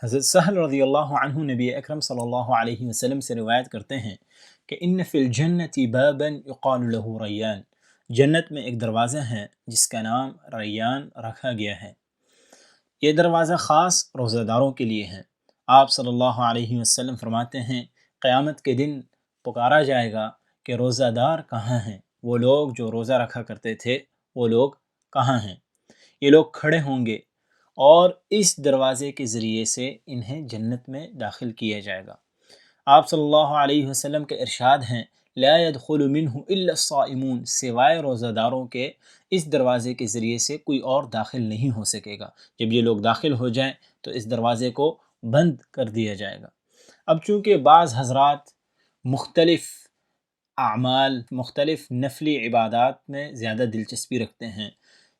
حضرت سہل رضی اللہ عنہ نبی اکرم صلی اللہ علیہ وسلم سے روایت کرتے ہیں کہ ان فی الجنت بابا یقال له ریان، جنت میں ایک دروازہ ہے جس کا نام ریان رکھا گیا ہے۔ یہ دروازہ خاص روزہ داروں کے لیے ہے۔ آپ صلی اللہ علیہ وسلم فرماتے ہیں قیامت کے دن پکارا جائے گا کہ روزہ دار کہاں ہیں؟ وہ لوگ جو روزہ رکھا کرتے تھے وہ لوگ کہاں ہیں؟ یہ لوگ کھڑے ہوں گے اور اس دروازے کے ذریعے سے انہیں جنت میں داخل کیا جائے گا۔ آپ صلی اللہ علیہ وسلم کے ارشاد ہیں لا يدخل منه الا الصائمون، سوائے روزہ داروں کے اس دروازے کے ذریعے سے کوئی اور داخل نہیں ہو سکے گا۔ جب یہ لوگ داخل ہو جائیں تو اس دروازے کو بند کر دیا جائے گا۔ اب چونکہ بعض حضرات مختلف اعمال، مختلف نفلی عبادات میں زیادہ دلچسپی رکھتے ہیں،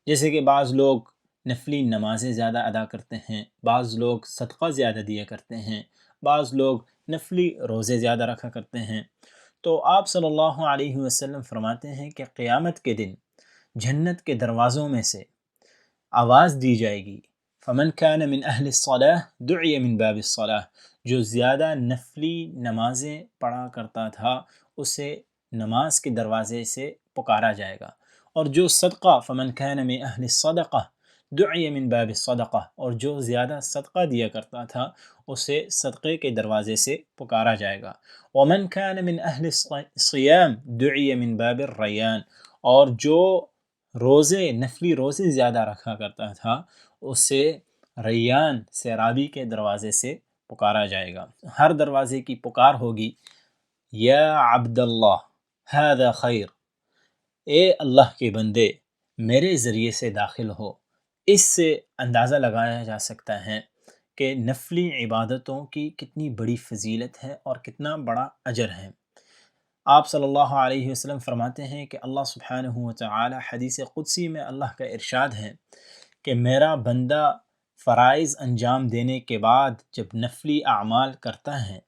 جیسے کہ بعض لوگ نفلی نمازیں زیادہ ادا کرتے ہیں، بعض لوگ صدقہ زیادہ دیا کرتے ہیں، بعض لوگ نفلی روزے زیادہ رکھا کرتے ہیں، تو آپ صلی اللہ علیہ وسلم فرماتے ہیں کہ قیامت کے دن جنت کے دروازوں میں سے آواز دی جائے گی فمن كان من اہل الصلاة دعی من باب الصلاة، جو زیادہ نفلی نمازیں پڑھا کرتا تھا اسے نماز کے دروازے سے پکارا جائے گا، اور جو صدقہ فمن كان من اہل الصدقہ دعی من باب الصدقہ، اور جو زیادہ صدقہ دیا کرتا تھا اسے صدقے کے دروازے سے پکارا جائے گا، ومن كان من اہل الصیام دعی من باب الریان، اور جو روزے نفلی روزے زیادہ رکھا کرتا تھا اسے ریان سیرابی کے دروازے سے پکارا جائے گا۔ ہر دروازے کی پکار ہوگی یا عبد اللہ هذا خیر، اے اللہ کے بندے میرے ذریعے سے داخل ہو۔ اس سے اندازہ لگایا جا سکتا ہے کہ نفلی عبادتوں کی کتنی بڑی فضیلت ہے اور کتنا بڑا اجر ہے۔ آپ صلی اللہ علیہ وسلم فرماتے ہیں کہ اللہ سبحانہ وتعالی حدیث قدسی میں اللہ کا ارشاد ہے کہ میرا بندہ فرائض انجام دینے کے بعد جب نفلی اعمال کرتا ہے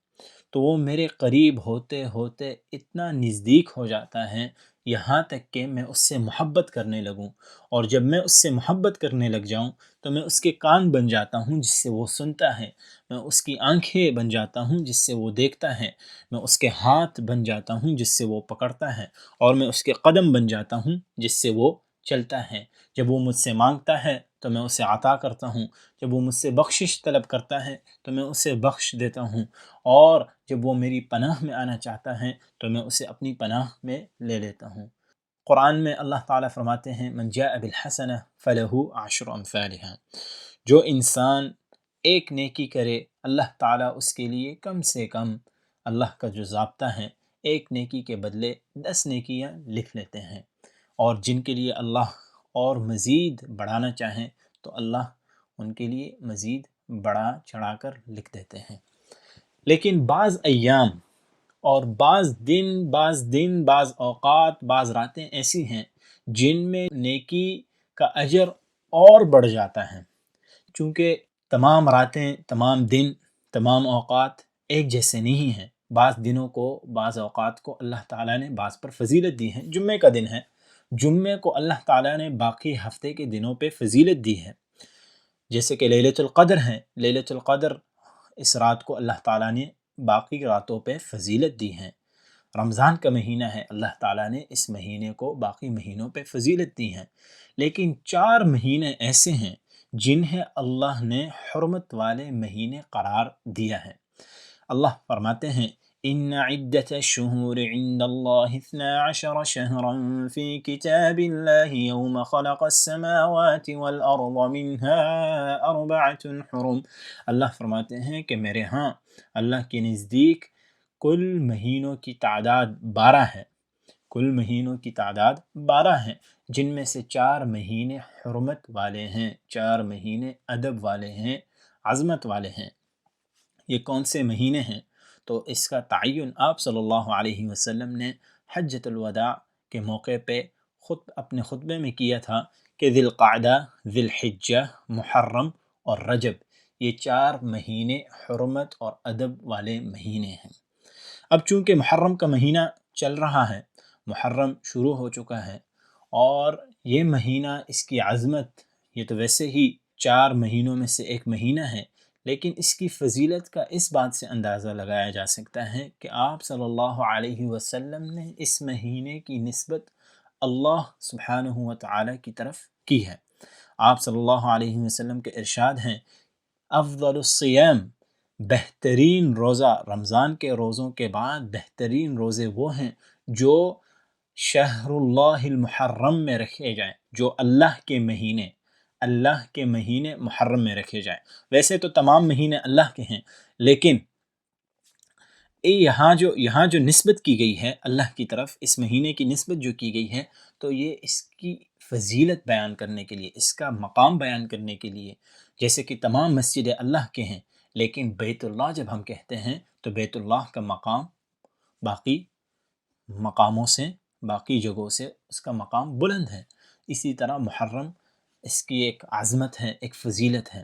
تو وہ میرے قریب ہوتے ہوتے اتنا نزدیک ہو جاتا ہے یہاں تک کہ میں اس سے محبت کرنے لگوں، اور جب میں اس سے محبت کرنے لگ جاؤں تو میں اس کے کان بن جاتا ہوں جس سے وہ سنتا ہے، میں اس کی آنکھیں بن جاتا ہوں جس سے وہ دیکھتا ہے، میں اس کے ہاتھ بن جاتا ہوں جس سے وہ پکڑتا ہے، اور میں اس کے قدم بن جاتا ہوں جس سے وہ چلتا ہے۔ جب وہ مجھ سے مانگتا ہے تو میں اسے عطا کرتا ہوں، جب وہ مجھ سے بخشش طلب کرتا ہے تو میں اسے بخش دیتا ہوں، اور جب وہ میری پناہ میں آنا چاہتا ہے تو میں اسے اپنی پناہ میں لے لیتا ہوں۔ قرآن میں اللہ تعالیٰ فرماتے ہیں من جاء بالحسنہ فلہ عشر امثالها، جو انسان ایک نیکی کرے اللہ تعالیٰ اس کے لیے کم سے کم، اللہ کا جو ضابطہ ہے، ایک نیکی کے بدلے 10 نیکیاں لکھ لیتے ہیں، اور جن کے لیے اللہ اور مزید بڑھانا چاہیں تو اللہ ان کے لیے مزید بڑھا چڑھا کر لکھ دیتے ہیں۔ لیکن بعض ایام اور بعض اوقات، بعض راتیں ایسی ہیں جن میں نیکی کا اجر اور بڑھ جاتا ہے، چونکہ تمام راتیں، تمام دن، تمام اوقات ایک جیسے نہیں ہیں۔ بعض دنوں کو، بعض اوقات کو اللہ تعالیٰ نے بعض پر فضیلت دی ہے۔ جمعے کا دن ہے، جمعے کو اللہ تعالیٰ نے باقی ہفتے کے دنوں پہ فضیلت دی ہے، جیسے کہ لیلۃ القدر ہے۔ لیلۃ القدر اس رات کو اللہ تعالیٰ نے باقی راتوں پہ فضیلت دی ہے۔ رمضان کا مہینہ ہے، اللہ تعالیٰ نے اس مہینے کو باقی مہینوں پہ فضیلت دی ہے۔ لیکن 4 مہینے ایسے ہیں جنہیں اللہ نے حرمت والے مہینے قرار دیا ہے۔ اللہ فرماتے ہیں ان عدت الشہور عند اللہ 12 شہرا فی کتاب اللہ یوم خلق السماوات والارض منها 4 حرم، اللہ فرماتے ہیں کہ میرے ہاں اللہ کے نزدیک کل مہینوں کی تعداد 12 ہے، کل مہینوں کی تعداد 12 ہیں، جن میں سے 4 مہینے حرمت والے ہیں، 4 مہینے ادب والے ہیں، عظمت والے ہیں۔ یہ کون سے مہینے ہیں؟ تو اس کا تعین آپ صلی اللہ علیہ وسلم نے حجۃ الوداع کے موقع پہ اپنے خطبے میں کیا تھا کہ ذی القعدہ، ذی الحجہ، محرم اور رجب، یہ 4 مہینے حرمت اور ادب والے مہینے ہیں۔ اب چونکہ محرم کا مہینہ چل رہا ہے، محرم شروع ہو چکا ہے، اور یہ مہینہ، اس کی عظمت، یہ تو ویسے ہی 4 مہینوں میں سے ایک مہینہ ہے، لیکن اس کی فضیلت کا اس بات سے اندازہ لگایا جا سکتا ہے کہ آپ صلی اللہ علیہ وسلم نے اس مہینے کی نسبت اللہ سبحانہ و تعالی کی طرف کی ہے۔ آپ صلی اللہ علیہ وسلم کے ارشاد ہیں، افضل الصیام، بہترین روزہ رمضان کے روزوں کے بعد بہترین روزے وہ ہیں جو شہر اللہ المحرم میں رکھے جائیں، جو اللہ کے مہینے محرم میں رکھے جائیں۔ ویسے تو تمام مہینے اللہ کے ہیں، لیکن یہاں جو نسبت کی گئی ہے اللہ کی طرف، اس مہینے کی نسبت جو کی گئی ہے، تو یہ اس کی فضیلت بیان کرنے کے لیے، اس کا مقام بیان کرنے کے لیے، جیسے کہ تمام مسجد اللہ کے ہیں، لیکن بیت اللہ جب ہم کہتے ہیں تو بیت اللہ کا مقام باقی مقاموں سے، باقی جگہوں سے اس کا مقام بلند ہے۔ اسی طرح محرم، اس کی ایک عظمت ہے، ایک فضیلت ہے۔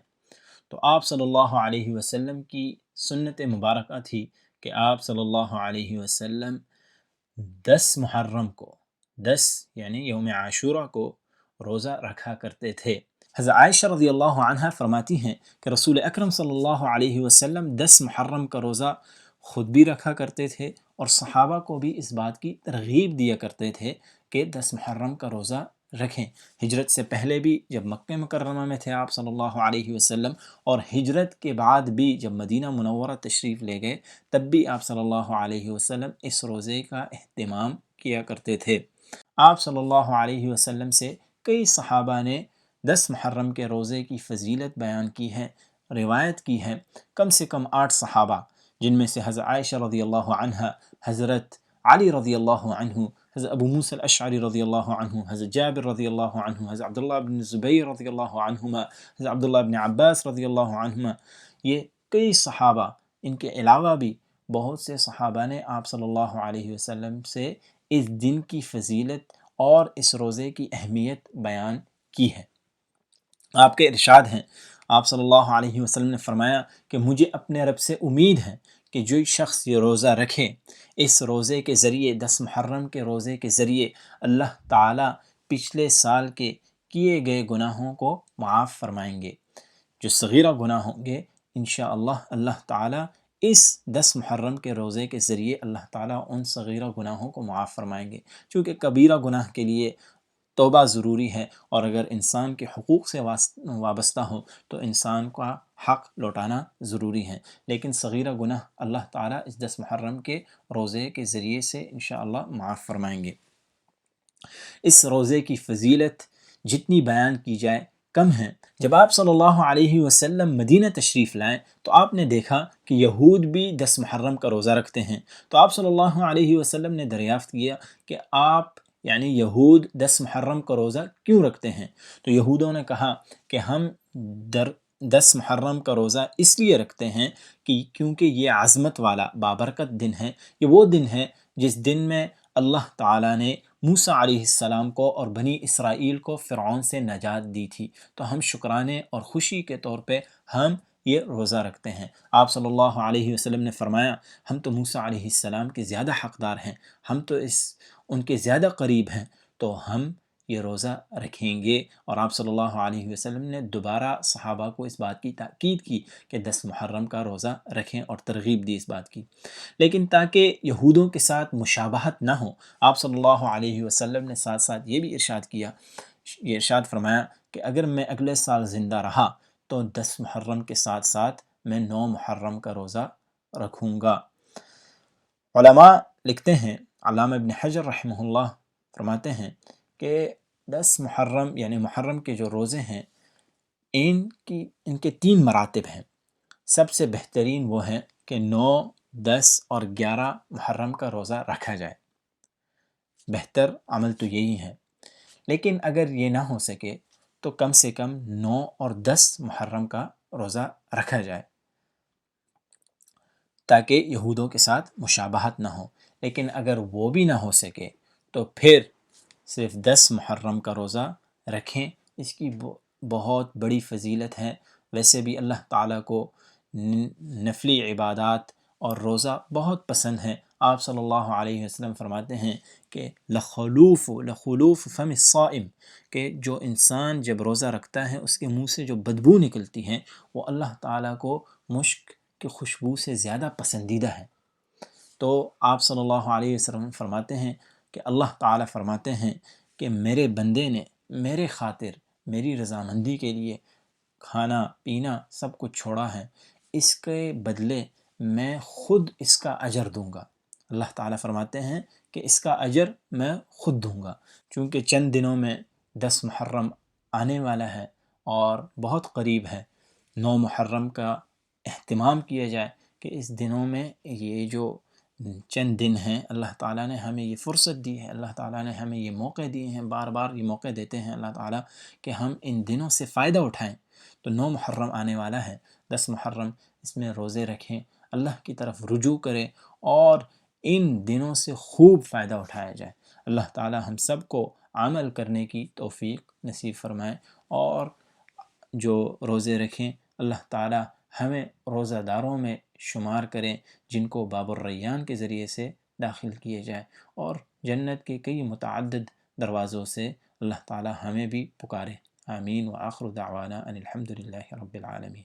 تو آپ صلی اللہ علیہ وسلم کی سنت مبارکہ تھی کہ آپ صلی اللہ علیہ وسلم 10 محرم کو، 10 یعنی یوم عاشورہ کو روزہ رکھا کرتے تھے۔ حضرت عائشہ رضی اللہ عنہ فرماتی ہیں کہ رسول اکرم صلی اللہ علیہ وسلم 10 محرم کا روزہ خود بھی رکھا کرتے تھے اور صحابہ کو بھی اس بات کی ترغیب دیا کرتے تھے کہ 10 محرم کا روزہ رکھیں۔ ہجرت سے پہلے بھی جب مکہ مکرمہ میں تھے آپ صلی اللہ علیہ وسلم، اور ہجرت کے بعد بھی جب مدینہ منورہ تشریف لے گئے، تب بھی آپ صلی اللہ علیہ وسلم اس روزے کا اہتمام کیا کرتے تھے۔ آپ صلی اللہ علیہ وسلم سے کئی صحابہ نے 10 محرم کے روزے کی فضیلت بیان کی ہے، روایت کی ہے۔ کم سے کم 8 صحابہ، جن میں سے حضرت عائشہ رضی اللہ عنہ، حضرت علی رضی اللہ عنہ، حضرت ابو موسیٰ الاشعری رضی اللہ عنہ، حضرت جابر رضی اللہ عنہ، حضرت عبداللہ بن زبیر رضی اللہ عنہما، حضرت عبداللہ بن عباس رضی اللہ عنہما، یہ کئی صحابہ، ان کے علاوہ بھی بہت سے صحابہ نے آپ صلی اللہ علیہ وسلم سے اس دن کی فضیلت اور اس روزے کی اہمیت بیان کی ہے۔ آپ کے ارشاد ہیں، آپ صلی اللہ علیہ وسلم نے فرمایا کہ مجھے اپنے رب سے امید ہے کہ جو شخص یہ روزہ رکھے، اس روزے کے ذریعے، 10 محرم کے روزے کے ذریعے اللہ تعالیٰ پچھلے سال کے کیے گئے گناہوں کو معاف فرمائیں گے۔ جو صغیرہ گناہ ہوں گے، انشاءاللہ اللہ تعالیٰ اس 10 محرم کے روزے کے ذریعے اللہ تعالیٰ ان صغیرہ گناہوں کو معاف فرمائیں گے، چونکہ کبیرہ گناہ کے لیے توبہ ضروری ہے، اور اگر انسان کے حقوق سے وابستہ ہو تو انسان کا حق لوٹانا ضروری ہے، لیکن صغیرہ گناہ اللہ تعالیٰ اس 10 محرم کے روزے کے ذریعے سے انشاءاللہ معاف فرمائیں گے۔ اس روزے کی فضیلت جتنی بیان کی جائے کم ہے۔ جب آپ صلی اللہ علیہ وسلم مدینہ تشریف لائیں تو آپ نے دیکھا کہ یہود بھی 10 محرم کا روزہ رکھتے ہیں، تو آپ صلی اللہ علیہ وسلم نے دریافت کیا کہ آپ یعنی یہود 10 محرم کا روزہ کیوں رکھتے ہیں؟ تو یہودوں نے کہا کہ ہم 10 محرم کا روزہ اس لیے رکھتے ہیں کہ کیونکہ یہ عظمت والا بابرکت دن ہے، یہ وہ دن ہے جس دن میں اللہ تعالیٰ نے موسیٰ علیہ السلام کو اور بنی اسرائیل کو فرعون سے نجات دی تھی، تو ہم شکرانے اور خوشی کے طور پہ ہم یہ روزہ رکھتے ہیں۔ آپ صلی اللہ علیہ وسلم نے فرمایا، ہم تو موسیٰ علیہ السلام کے زیادہ حقدار ہیں، ہم تو ان کے زیادہ قریب ہیں، تو ہم یہ روزہ رکھیں گے۔ اور آپ صلی اللہ علیہ وسلم نے دوبارہ صحابہ کو اس بات کی تاکید کی کہ 10 محرم کا روزہ رکھیں، اور ترغیب دی اس بات کی۔ لیکن تاکہ یہودوں کے ساتھ مشابہت نہ ہو، آپ صلی اللہ علیہ وسلم نے ساتھ ساتھ یہ بھی ارشاد کیا، یہ ارشاد فرمایا کہ اگر میں اگلے سال زندہ رہا تو 10 محرم کے ساتھ ساتھ میں 9 محرم کا روزہ رکھوں گا۔ علماء لکھتے ہیں، علامہ ابن حجر رحمہ اللہ فرماتے ہیں کہ 10 محرم یعنی محرم کے جو روزے ہیں، ان کے 3 مراتب ہیں۔ سب سے بہترین وہ ہے کہ 9، 10 اور 11 محرم کا روزہ رکھا جائے، بہتر عمل تو یہی ہے۔ لیکن اگر یہ نہ ہو سکے تو کم سے کم 9 اور 10 محرم کا روزہ رکھا جائے، تاکہ یہودوں کے ساتھ مشابہت نہ ہو۔ لیکن اگر وہ بھی نہ ہو سکے تو پھر صرف 10 محرم کا روزہ رکھیں، اس کی بہت بڑی فضیلت ہے۔ ویسے بھی اللہ تعالیٰ کو نفلی عبادات اور روزہ بہت پسند ہے۔ آپ صلی اللہ علیہ وسلم فرماتے ہیں کہ لخلوف فم الصائم، کہ جو انسان جب روزہ رکھتا ہے اس کے منہ سے جو بدبو نکلتی ہے وہ اللہ تعالیٰ کو مشک کی خوشبو سے زیادہ پسندیدہ ہے۔ تو آپ صلی اللہ علیہ وسلم فرماتے ہیں کہ اللہ تعالیٰ فرماتے ہیں کہ میرے بندے نے میرے خاطر میری رضامندی کے لیے کھانا پینا سب کچھ چھوڑا ہے، اس کے بدلے میں خود اس کا اجر دوں گا۔ اللہ تعالیٰ فرماتے ہیں کہ اس کا اجر میں خود دوں گا۔ چونکہ چند دنوں میں 10 محرم آنے والا ہے اور بہت قریب ہے، 9 محرم کا اہتمام کیا جائے کہ اس دنوں میں یہ جو چند دن ہیں اللہ تعالیٰ نے ہمیں یہ فرصت دی ہے، اللہ تعالیٰ نے ہمیں یہ موقع دیے ہیں، بار بار یہ موقع دیتے ہیں اللہ تعالیٰ کہ ہم ان دنوں سے فائدہ اٹھائیں۔ تو 9 محرم آنے والا ہے، 10 محرم، اس میں روزے رکھیں، اللہ کی طرف رجوع کریں اور ان دنوں سے خوب فائدہ اٹھایا جائے۔ اللہ تعالیٰ ہم سب کو عمل کرنے کی توفیق نصیب فرمائے، اور جو روزے رکھیں اللہ تعالیٰ ہمیں روزہ داروں میں شمار کریں جن کو باب الریان کے ذریعے سے داخل کیے جائے، اور جنت کے کئی متعدد دروازوں سے اللہ تعالیٰ ہمیں بھی پکارے۔ آمین، وآخر دعوانا ان الحمد للہ رب العالمین۔